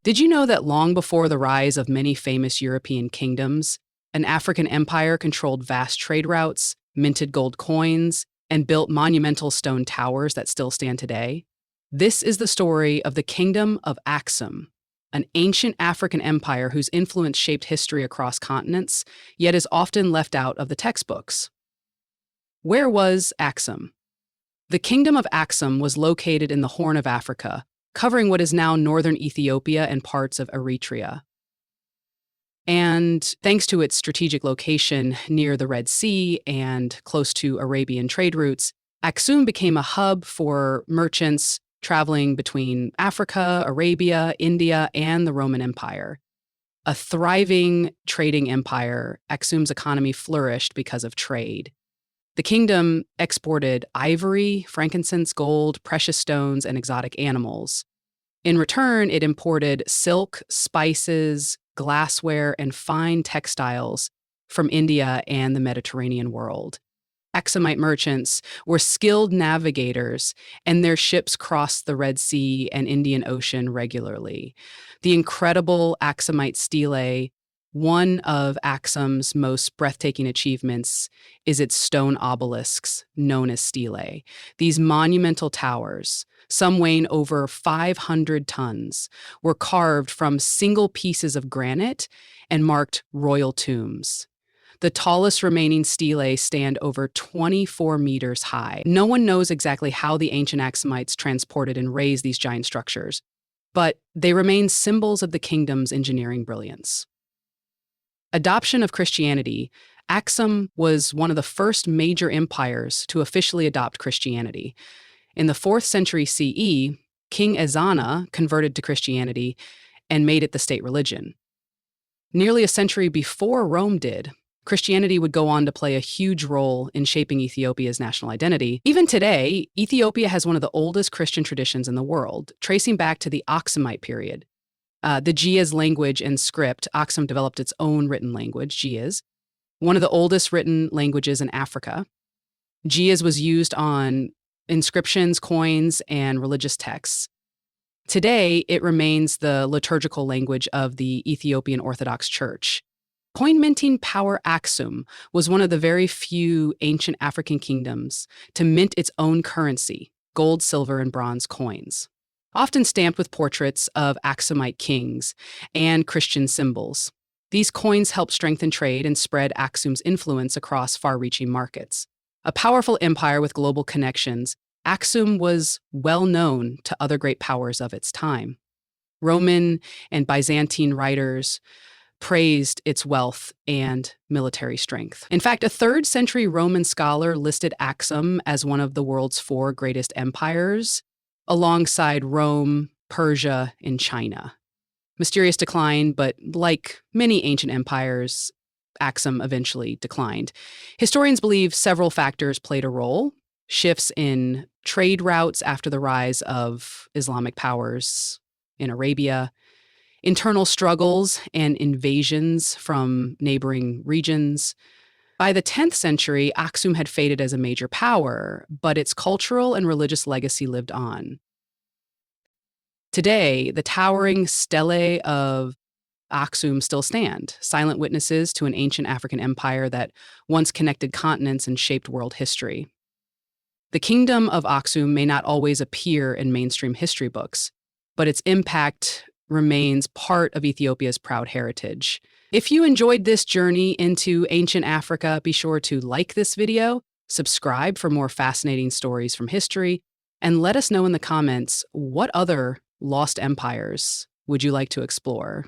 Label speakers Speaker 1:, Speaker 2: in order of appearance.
Speaker 1: Did you know that long before the rise of many famous European kingdoms, an African empire controlled vast trade routes, minted gold coins, and built monumental stone towers that still stand today? This is the story of the Kingdom of Aksum, an ancient African empire whose influence shaped history across continents, yet is often left out of the textbooks. Where was Aksum? The Kingdom of Aksum was located in the Horn of Africa, covering what is now northern Ethiopia and parts of Eritrea. And thanks to its strategic location near the Red Sea and close to Arabian trade routes, Aksum became a hub for merchants traveling between Africa, Arabia, India, and the Roman Empire. A thriving trading empire, Aksum's economy flourished because of trade. The kingdom exported ivory, frankincense, gold, precious stones, and exotic animals. In return, it imported silk, spices, glassware, and fine textiles from India and the Mediterranean world. Aksumite merchants were skilled navigators, and their ships crossed the Red Sea and Indian Ocean regularly. The incredible Aksumite stelae, one of Aksum's most breathtaking achievements, is its stone obelisks, known as stelae. These monumental towers, some weighing over 500 tons, were carved from single pieces of granite and marked royal tombs. The tallest remaining stelae stand over 24 meters high. No one knows exactly how the ancient Aksumites transported and raised these giant structures, but they remain symbols of the kingdom's engineering brilliance. Adoption of Christianity. Aksum was one of the first major empires to officially adopt Christianity. In the 4th century CE, King Ezana converted to Christianity and made it the state religion. Nearly a century before Rome did, Christianity would go on to play a huge role in shaping Ethiopia's national identity. Even today, Ethiopia has one of the oldest Christian traditions in the world, tracing back to the Aksumite period. The Giaz language and script, Aksum developed its own written language, Giaz, one of the oldest written languages in Africa. Giaz was used on inscriptions, coins, and religious texts. Today, it remains the liturgical language of the Ethiopian Orthodox Church. Coin-minting power Aksum was one of the very few ancient African kingdoms to mint its own currency, gold, silver, and bronze coins, often stamped with portraits of Aksumite kings and Christian symbols. These coins helped strengthen trade and spread Aksum's influence across far-reaching markets. A powerful empire with global connections, Aksum was well known to other great powers of its time. Roman and Byzantine writers praised its wealth and military strength. In fact, a 3rd century Roman scholar listed Aksum as one of the world's 4 greatest empires, alongside Rome, Persia, and China. Mysterious decline, but like many ancient empires, Aksum eventually declined. Historians believe several factors played a role: shifts in trade routes after the rise of Islamic powers in Arabia, internal struggles and invasions from neighboring regions. By the 10th century, Aksum had faded as a major power, but its cultural and religious legacy lived on. Today, the towering stelae of Aksum still stand, silent witnesses to an ancient African empire that once connected continents and shaped world history. The Kingdom of Aksum may not always appear in mainstream history books, but its impact remains part of Ethiopia's proud heritage. If you enjoyed this journey into ancient Africa, be sure to like this video, subscribe for more fascinating stories from history, and let us know in the comments what other lost empires would you like to explore.